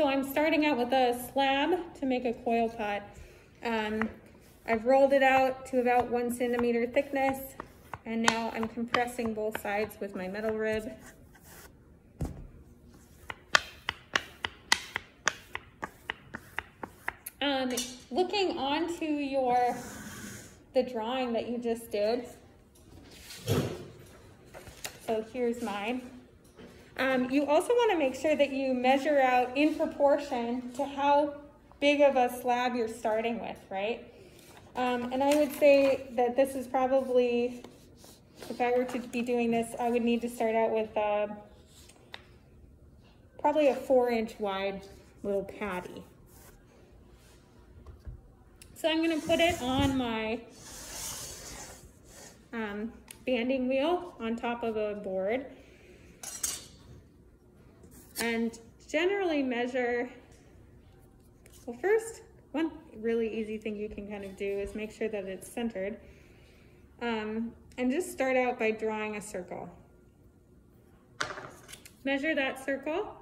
So I'm starting out with a slab to make a coil pot. I've rolled it out to about 1 centimeter thickness, and now I'm compressing both sides with my metal rib. Looking onto the drawing that you just did, so here's mine. You also want to make sure that you measure out in proportion to how big of a slab you're starting with, right? And I would say that this is probably, if I were to be doing this, I would need to start out with probably a 4-inch wide little patty. So I'm going to put it on my banding wheel on top of a board, and generally measure, well, first, one really easy thing you can kind of do is make sure that it's centered, and just start out by drawing a circle. Measure that circle.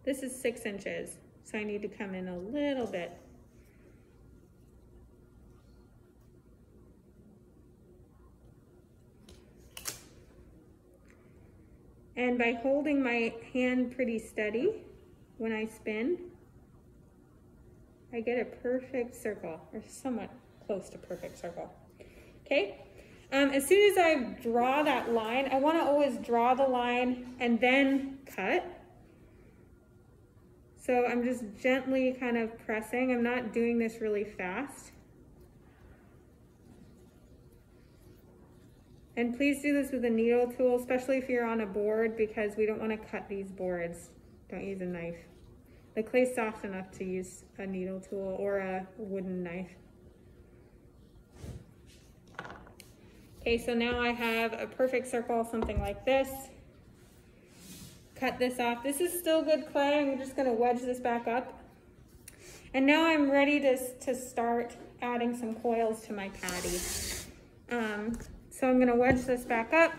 This is 6 inches, so I need to come in a little bit. And by holding my hand pretty steady when I spin, I get a perfect circle, or somewhat close to perfect circle. Okay? As soon as I draw that line, I want to always draw the line and then cut. So I'm just gently kind of pressing. I'm not doing this really fast. And please do this with a needle tool, especially if you're on a board, because we don't want to cut these boards. Don't use a knife. The clay's soft enough to use a needle tool or a wooden knife. Okay, so now I have a perfect circle, something like this. Cut this off. This is still good clay. I'm just going to wedge this back up. And now I'm ready to start adding some coils to my patty. So I'm going to wedge this back up.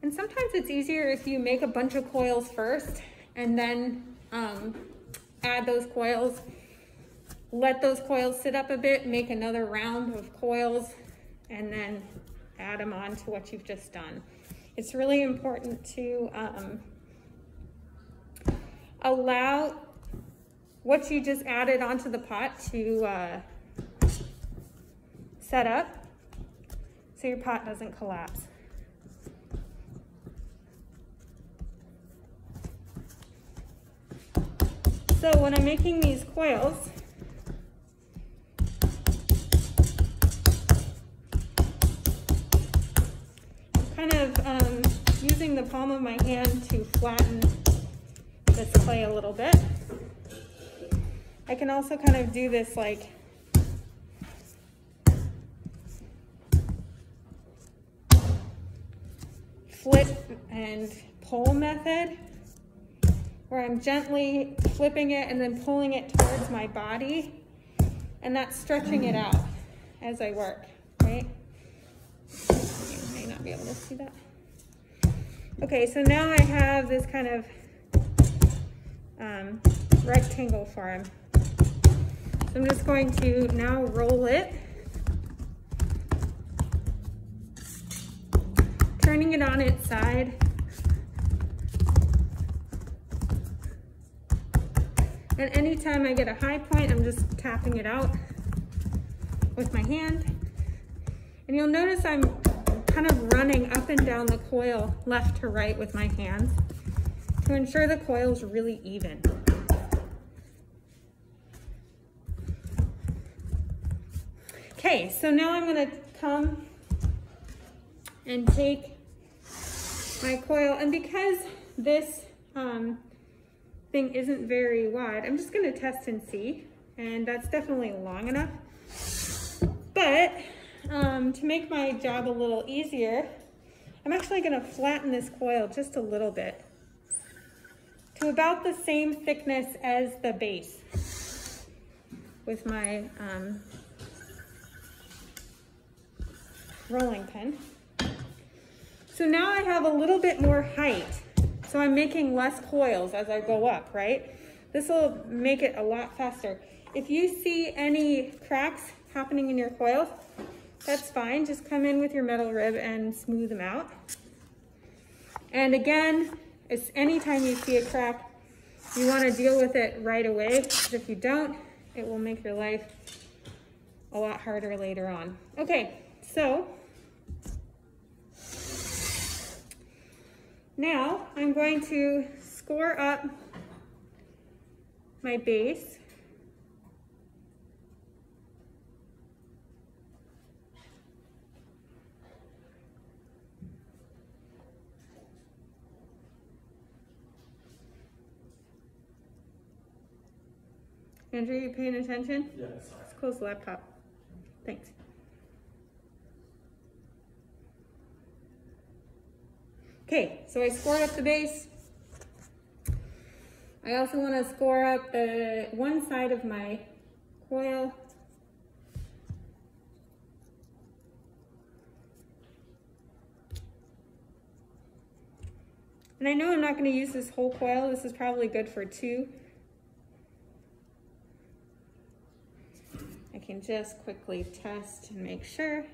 And sometimes it's easier if you make a bunch of coils first and then add those coils. Let those coils sit up a bit, make another round of coils, and then add them on to what you've just done. It's really important to allow what you just added onto the pot to set up so your pot doesn't collapse. So when I'm making these coils, I'm kind of using the palm of my hand to flatten this clay a little bit. I can also kind of do this like flip and pull method, where I'm gently flipping it and then pulling it towards my body, and that's stretching it out as I work, right? You may not be able to see that. Okay, so now I have this kind of rectangle form. So I'm just going to now roll it, turning it on its side. And anytime I get a high point, I'm just tapping it out with my hand. And you'll notice I'm kind of running up and down the coil left to right with my hands to ensure the coil is really even. Okay, so now I'm going to come and take my coil, and because this thing isn't very wide, I'm just going to test and see, and that's definitely long enough. But to make my job a little easier, I'm actually going to flatten this coil just a little bit to about the same thickness as the base with my rolling pin. So now I have a little bit more height. So I'm making less coils as I go up, right? This will make it a lot faster. If you see any cracks happening in your coils, that's fine. Just come in with your metal rib and smooth them out. And again, it's anytime you see a crack, you want to deal with it right away, because if you don't, it will make your life a lot harder later on. Okay, so now I'm going to score up my base. Andrew, you paying attention? Yeah, sorry. Let's close the laptop. Thanks. Okay, so I scored up the base. I also want to score up the one side of my coil. And I know I'm not going to use this whole coil. This is probably good for 2. I can just quickly test and make sure. I'm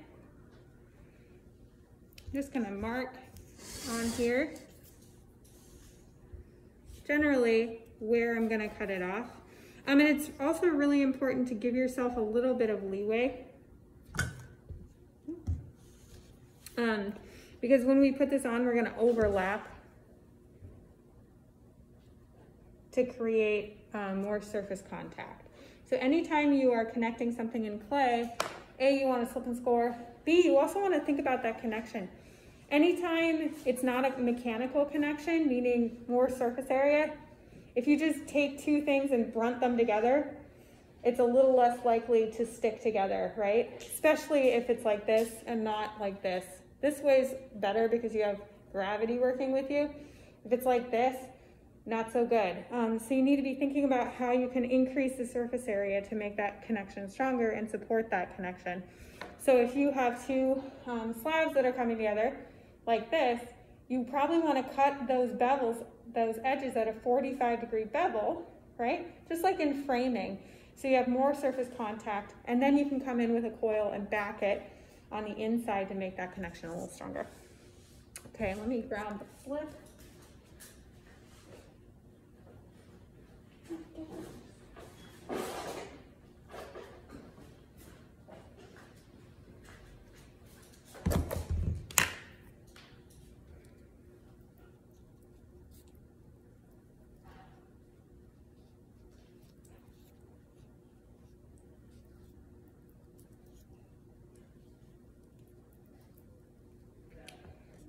just going to mark on here generally where I'm going to cut it off. And it's also really important to give yourself a little bit of leeway. Because when we put this on, we're going to overlap to create more surface contact. So anytime you are connecting something in clay, A, you want to slip and score. B, you also want to think about that connection. Anytime it's not a mechanical connection, meaning more surface area, if you just take 2 things and brunt them together, it's a little less likely to stick together, right? Especially if it's like this and not like this. This way's better because you have gravity working with you. If it's like this, not so good. So you need to be thinking about how you can increase the surface area to make that connection stronger and support that connection. So if you have 2 slabs that are coming together like this, you probably want to cut those bevels, those edges at a 45-degree bevel, right? Just like in framing. So you have more surface contact, and then you can come in with a coil and back it on the inside to make that connection a little stronger. Okay, let me grab the flip.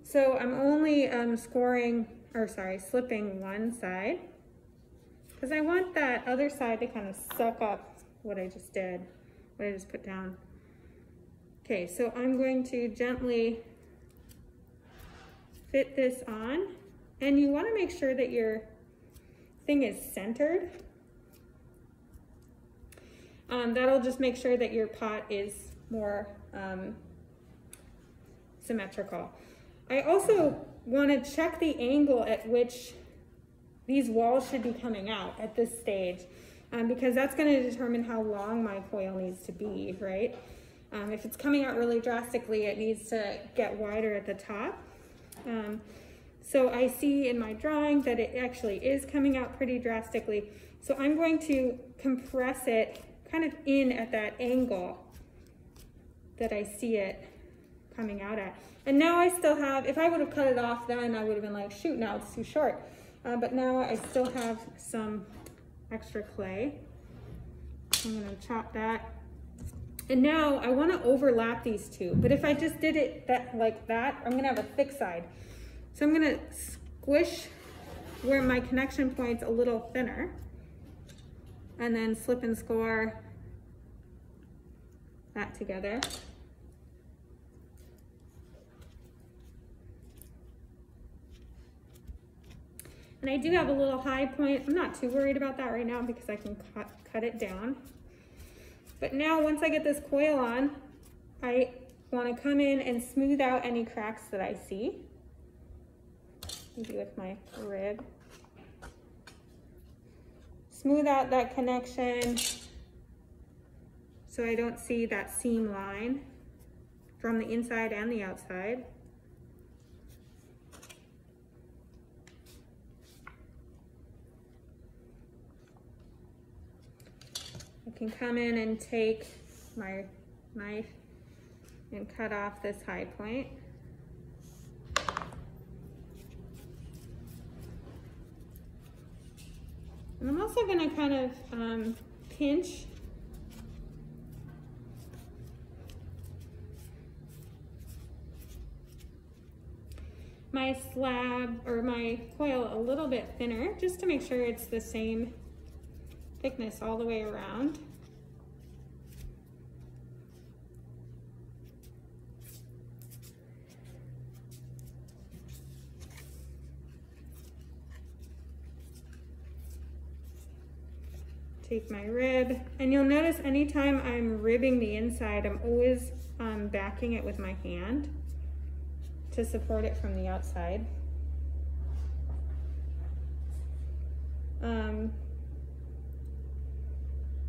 So I'm only slipping one side because I want that other side to kind of suck up what I just did, what I just put down. Okay, so I'm going to gently fit this on, and you want to make sure that your thing is centered. That'll just make sure that your pot is more symmetrical. I also want to check the angle at which these walls should be coming out at this stage, because that's going to determine how long my coil needs to be, right? If it's coming out really drastically, it needs to get wider at the top. So I see in my drawing that it actually is coming out pretty drastically. So I'm going to compress it kind of in at that angle that I see it coming out at. And now I still have, if I would have cut it off then, I would have been like, shoot, now it's too short. But now I still have some extra clay. I'm gonna chop that. And now I wanna overlap these 2. But if I just did it like that, I'm gonna have a thick side. So I'm gonna squish where my connection point's a little thinner, and then slip and score that together. And I do have a little high point. I'm not too worried about that right now because I can cut it down. But now once I get this coil on, I want to come in and smooth out any cracks that I see. maybe with my rib. Smooth out that connection so I don't see that seam line from the inside and the outside. I can come in and take my knife and cut off this high point. And I'm also going to kind of pinch my slab or my coil a little bit thinner, just to make sure it's the same thickness all the way around. Take my rib, and you'll notice anytime I'm ribbing the inside, I'm always backing it with my hand to support it from the outside.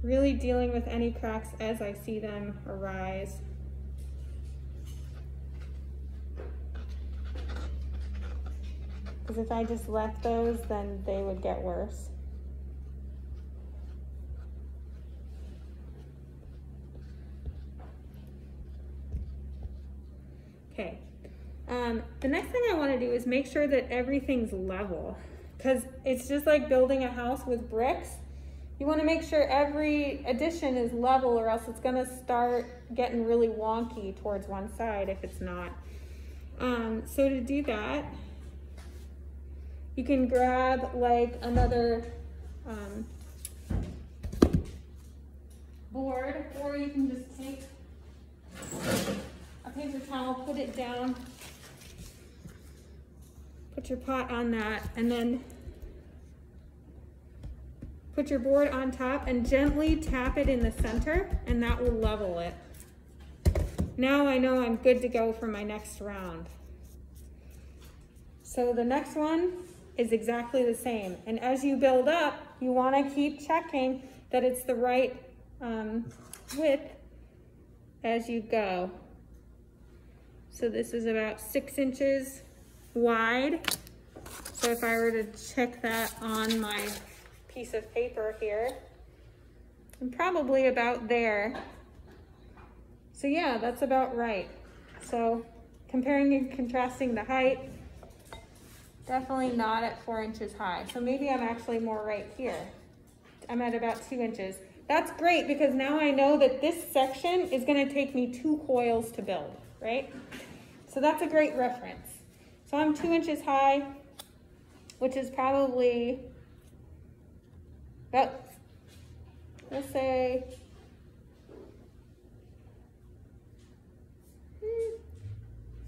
Really dealing with any cracks as I see them arise. Because if I just left those, then they would get worse. Okay, the next thing I want to do is make sure that everything's level, because it's just like building a house with bricks. You want to make sure every addition is level, or else it's going to start getting really wonky towards one side if it's not. So to do that, you can grab like another board, or you can just take a paper towel, put it down, put your pot on that, and then put your board on top and gently tap it in the center, and that will level it. Now I know I'm good to go for my next round. So the next one is exactly the same. And as you build up, you want to keep checking that it's the right width as you go. So this is about 6 inches wide. So if I were to check that on my piece of paper here, I'm probably about there. So yeah, that's about right. So comparing and contrasting the height, definitely not at 4 inches high. So maybe I'm actually more right here. I'm at about 2 inches. That's great, because now I know that this section is going to take me 2 coils to build, right? So that's a great reference. So I'm 2 inches high, which is probably about, let's say,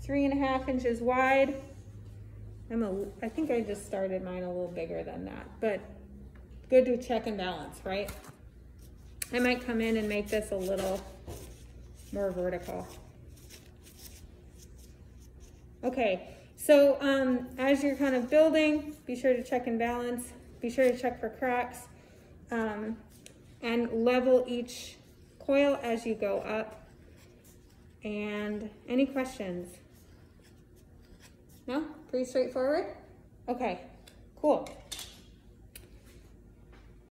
3.5 inches wide. I think I just started mine a little bigger than that, but good to check and balance, right? I might come in and make this a little more vertical. Okay, so as you're kind of building, be sure to check and balance, be sure to check for cracks, and level each coil as you go up. And any questions? No? Pretty straightforward? Okay, cool.